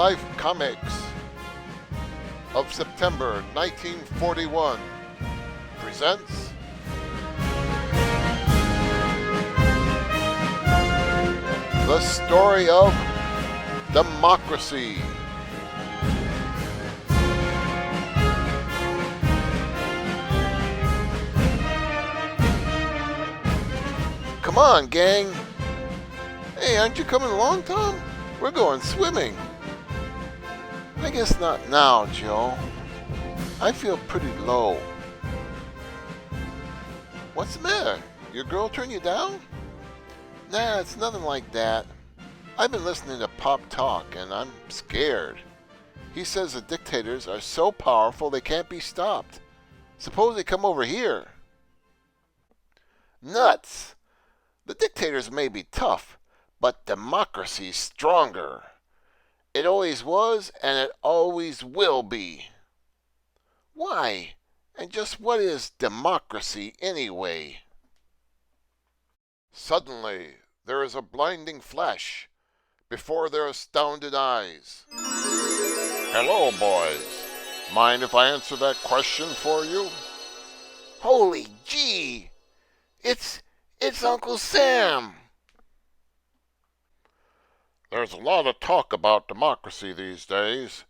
Life Comics of September 1941 presents the story of democracy. Come on, gang. Hey, aren't you coming along, Tom? We're going swimming. I guess not now, Joe. I feel pretty low. What's the matter? Your girl turn you down? Nah, it's nothing like that. I've been listening to Pop talk, and I'm scared. He says the dictators are so powerful they can't be stopped. Suppose they come over here. Nuts! The dictators may be tough, but democracy's stronger. It always was, and it always will be. Why? And just what is democracy anyway? Suddenly, there is a blinding flash before their astounded eyes. Hello, boys. Mind if I answer that question for you? Holy gee! It's Uncle Sam! There's a lot of talk about democracy these days.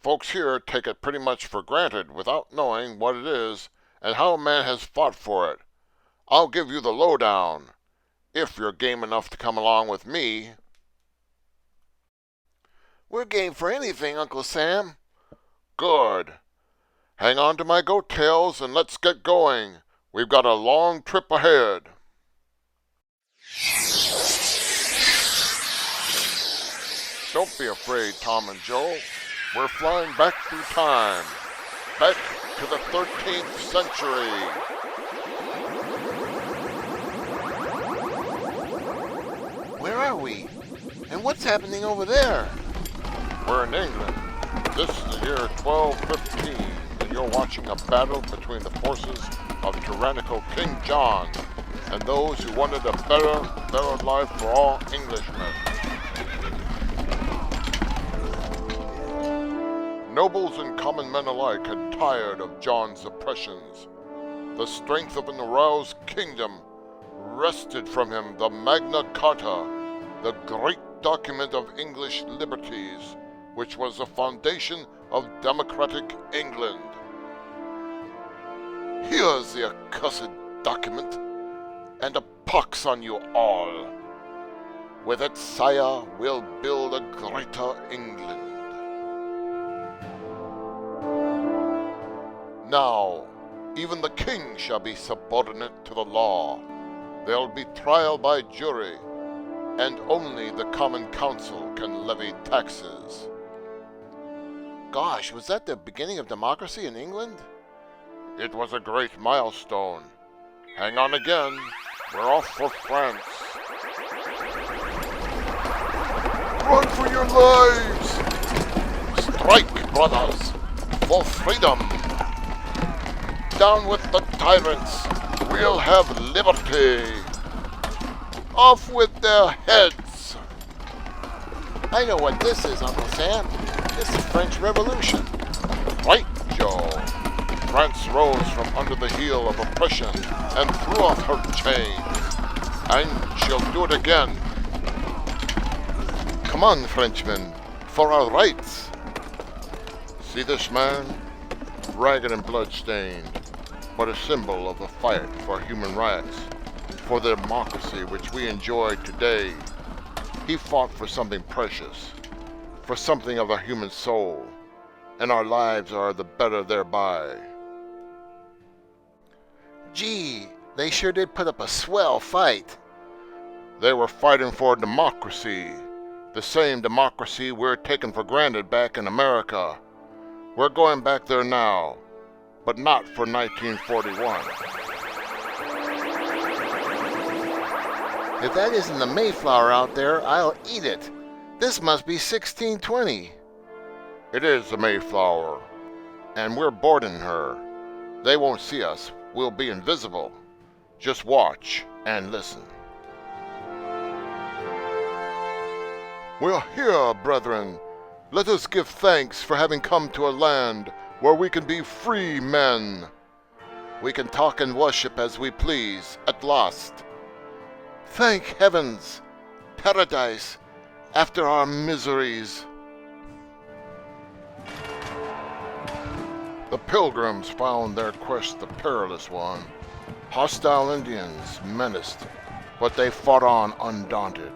Folks here take it pretty much for granted without knowing what it is and how man has fought for it. I'll give you the lowdown, if you're game enough to come along with me. We're game for anything, Uncle Sam. Good. Hang on to my goat tails and let's get going. We've got a long trip ahead. Don't be afraid, Tom and Joe. We're flying back through time. Back to the 13th century. Where are we? And what's happening over there? We're in England. This is the year 1215, and you're watching a battle between the forces of tyrannical King John and those who wanted a better life for all Englishmen. Nobles and common men alike had tired of John's oppressions. The strength of an aroused kingdom wrested from him the Magna Carta, the great document of English liberties, which was the foundation of democratic England. Here's the accursed document, and a pox on you all. With it, sire, we'll build a greater England. Now, even the king shall be subordinate to the law. There'll be trial by jury, and only the common council can levy taxes. Gosh, was that the beginning of democracy in England? It was a great milestone. Hang on again. We're off for France. Run for your lives! Strike, brothers, for freedom! Down with the tyrants! We'll have liberty! Off with their heads! I know what this is, Uncle Sam. It's the French Revolution. Right, Joe. France rose from under the heel of oppression and threw off her chains. And she'll do it again. Come on, Frenchmen, for our rights. See this man? Ragged and blood-stained, but a symbol of the fight for human rights, for the democracy which we enjoy today. He fought for something precious, for something of the human soul, and our lives are the better thereby. Gee, they sure did put up a swell fight. They were fighting for democracy, the same democracy we're taking for granted back in America. We're going back there now, but not for 1941. If that isn't the Mayflower out there, I'll eat it. This must be 1620. It is the Mayflower, and we're boarding her. They won't see us. We'll be invisible. Just watch and listen. We're here, brethren, Let us give thanks for having come to a land where we can be free men. We can talk and worship as we please at last. Thank heavens, paradise after our miseries. The Pilgrims found their quest a perilous one. Hostile Indians menaced, but they fought on undaunted.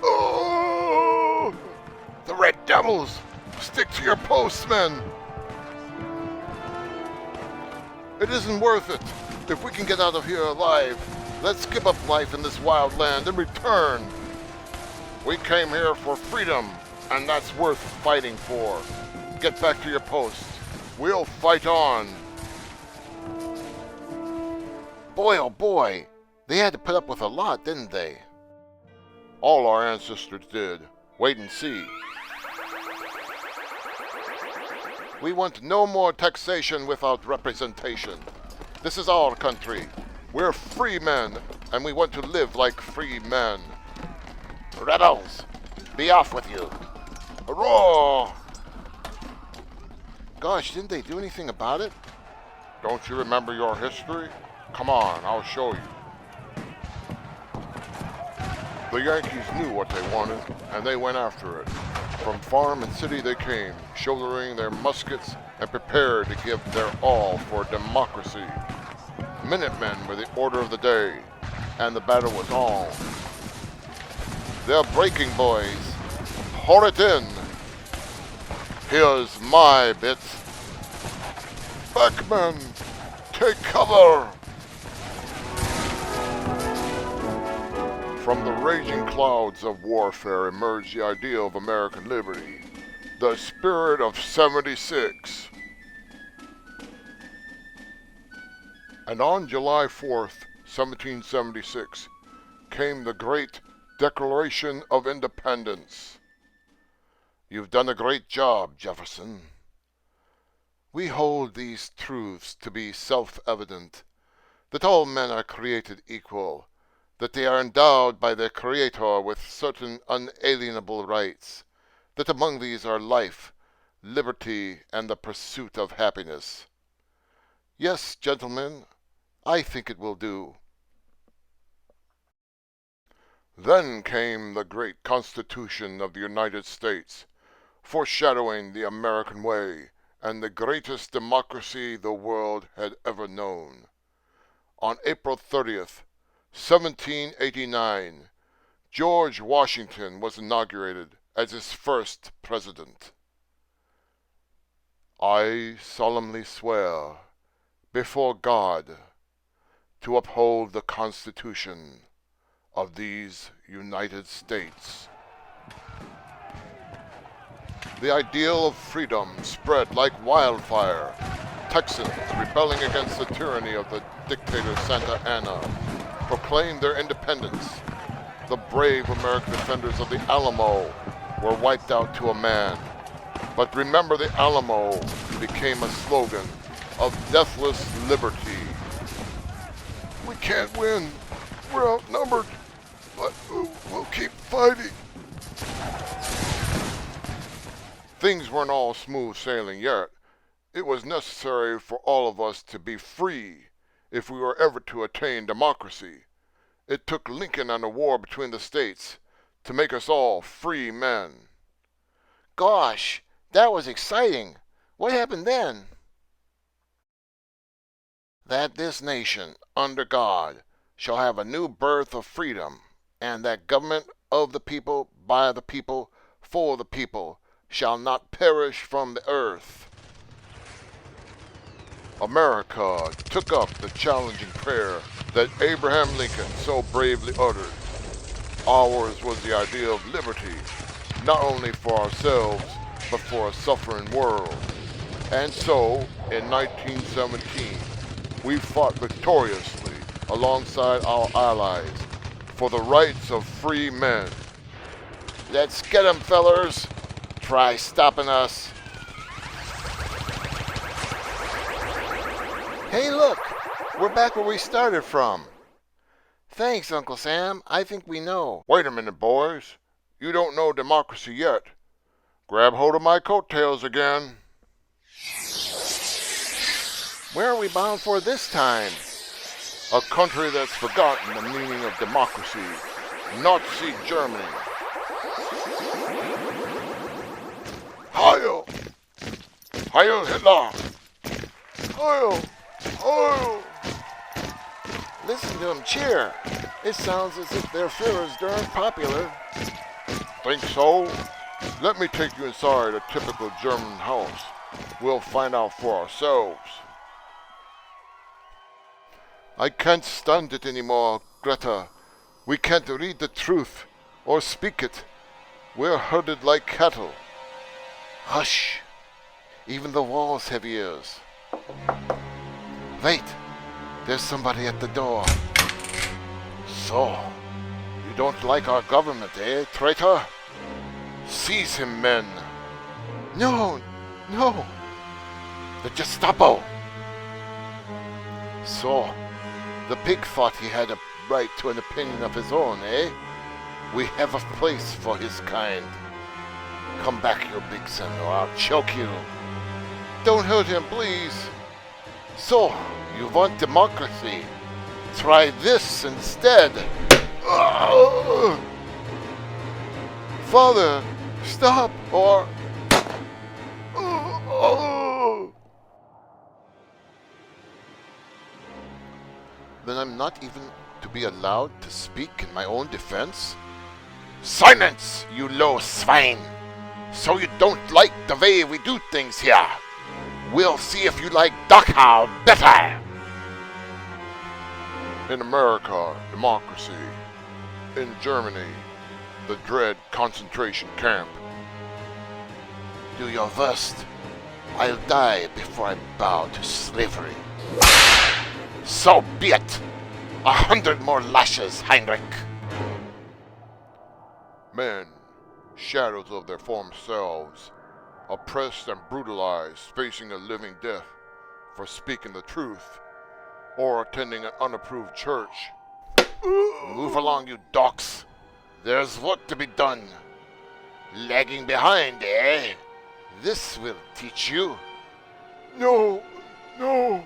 Oh! The Red Devils! Stick to your posts, men! It isn't worth it. If we can get out of here alive, let's give up life in this wild land and return. We came here for freedom, and that's worth fighting for. Get back to your posts. We'll fight on. Boy, oh boy, they had to put up with a lot, didn't they? All our ancestors did. Wait and see. We want no more taxation without representation. This is our country. We're free men, and we want to live like free men. Rebels, be off with you. Hurrah! Gosh, didn't they do anything about it? Don't you remember your history? Come on, I'll show you. The Yankees knew what they wanted, and they went after it. From farm and city they came, shouldering their muskets and prepared to give their all for democracy. Minutemen were the order of the day, and the battle was on. They're breaking, boys. Pour it in. Here's my bit. Backmen, take cover! From the raging clouds of warfare emerged the idea of American liberty, the spirit of '76. And on July 4th, 1776, came the great Declaration of Independence. You've done a great job, Jefferson. We hold these truths to be self-evident, that all men are created equal, that they are endowed by their Creator with certain unalienable rights, that among these are life, liberty, and the pursuit of happiness. Yes, gentlemen, I think it will do. Then came the great Constitution of the United States, foreshadowing the American way and the greatest democracy the world had ever known. On April 30th, 1789, George Washington was inaugurated as its first president. I solemnly swear before God to uphold the Constitution of these United States. The ideal of freedom spread like wildfire. Texans, rebelling against the tyranny of the dictator Santa Anna, proclaimed their independence. The brave American defenders of the Alamo were wiped out to a man. But remember, the Alamo became a slogan of deathless liberty. We can't win. We're outnumbered, but we'll keep fighting. Things weren't all smooth sailing yet. It was necessary for all of us to be free if we were ever to attain democracy. It took Lincoln and a war between the states to make us all free men. Gosh, that was exciting. What happened then? That this nation, under God, shall have a new birth of freedom, and that government of the people, by the people, for the people, shall not perish from the earth. America took up the challenging prayer that Abraham Lincoln so bravely uttered. Ours was the idea of liberty, not only for ourselves, but for a suffering world. And so, in 1917, we fought victoriously alongside our allies for the rights of free men. Let's get 'em, fellers! Try stopping us. Hey, look! We're back where we started from. Thanks, Uncle Sam. I think we know. Wait a minute, boys. You don't know democracy yet. Grab hold of my coattails again. Where are we bound for this time? A country that's forgotten the meaning of democracy. Nazi Germany. Heil! Heil Hitler! Heil! Heil! Listen to them cheer. It sounds as if their Führer's darn popular. Think so? Let me take you inside a typical German house. We'll find out for ourselves. I can't stand it anymore, Greta. We can't read the truth or speak it. We're herded like cattle. Hush! Even the walls have ears. Wait! There's somebody at the door. So, you don't like our government, eh, traitor? Seize him, men. No! No! The Gestapo! So, the pig thought he had a right to an opinion of his own, eh? We have a place for his kind. Come back, you big son, or I'll choke you. Don't hurt him, please. So, you want democracy? Try this instead. Father, stop, or... Then I'm not even to be allowed to speak in my own defense? Silence, you low swine! So you don't like the way we do things here? We'll see if you like Dachau better! In America, democracy. In Germany, the dread concentration camp. Do your worst. I'll die before I bow to slavery. So be it! 100 more lashes, Heinrich! Men, shadows of their former selves, oppressed and brutalized, facing a living death for speaking the truth or attending an unapproved church. Move along, you docs. There's work to be done. Lagging behind, eh? This will teach you. No, no.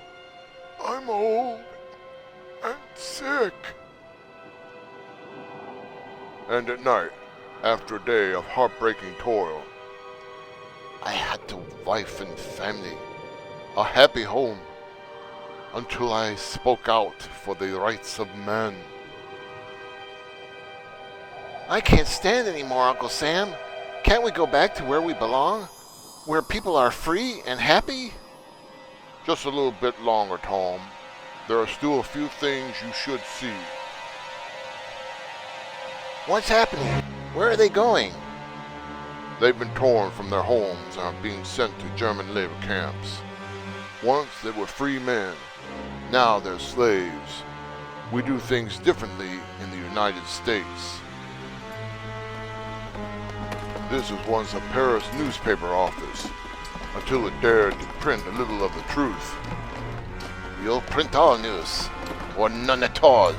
I'm old and sick. And at night, after a day of heartbreaking toil, I had a wife and family, a happy home, until I spoke out for the rights of man. I can't stand anymore, Uncle Sam. Can't we go back to where we belong? Where people are free and happy? Just a little bit longer, Tom. There are still a few things you should see. What's happening? Where are they going? They've been torn from their homes and are being sent to German labor camps. Once they were free men. Now they're slaves. We do things differently in the United States. This was once a Paris newspaper office, until it dared to print a little of the truth. You'll print all news, or none at all.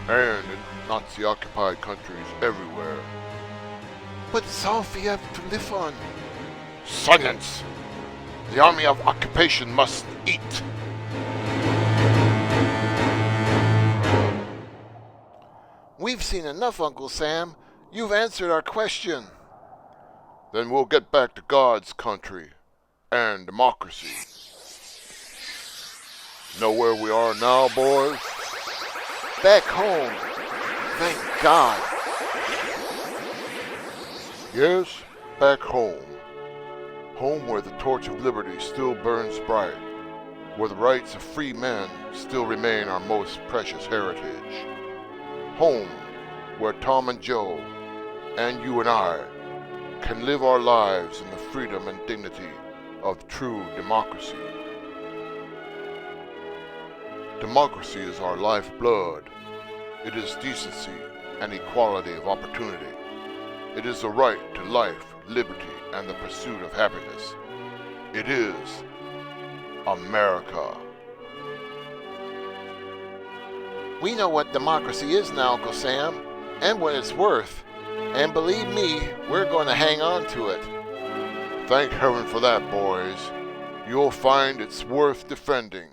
And in Nazi-occupied countries everywhere. But it's all we have to live on. Silence! The army of occupation must eat. We've seen enough, Uncle Sam. You've answered our question. Then we'll get back to God's country and democracy. Know where we are now, boys? Back home. Thank God. Yes, back home. Home where the torch of liberty still burns bright, where the rights of free men still remain our most precious heritage. Home where Tom and Joe, and you and I, can live our lives in the freedom and dignity of true democracy. Democracy is our lifeblood. It is decency and equality of opportunity. It is the right to life, liberty, and the pursuit of happiness. It is America. We know what democracy is now, Uncle Sam, and what it's worth. And believe me, we're going to hang on to it. Thank heaven for that, boys. You'll find it's worth defending.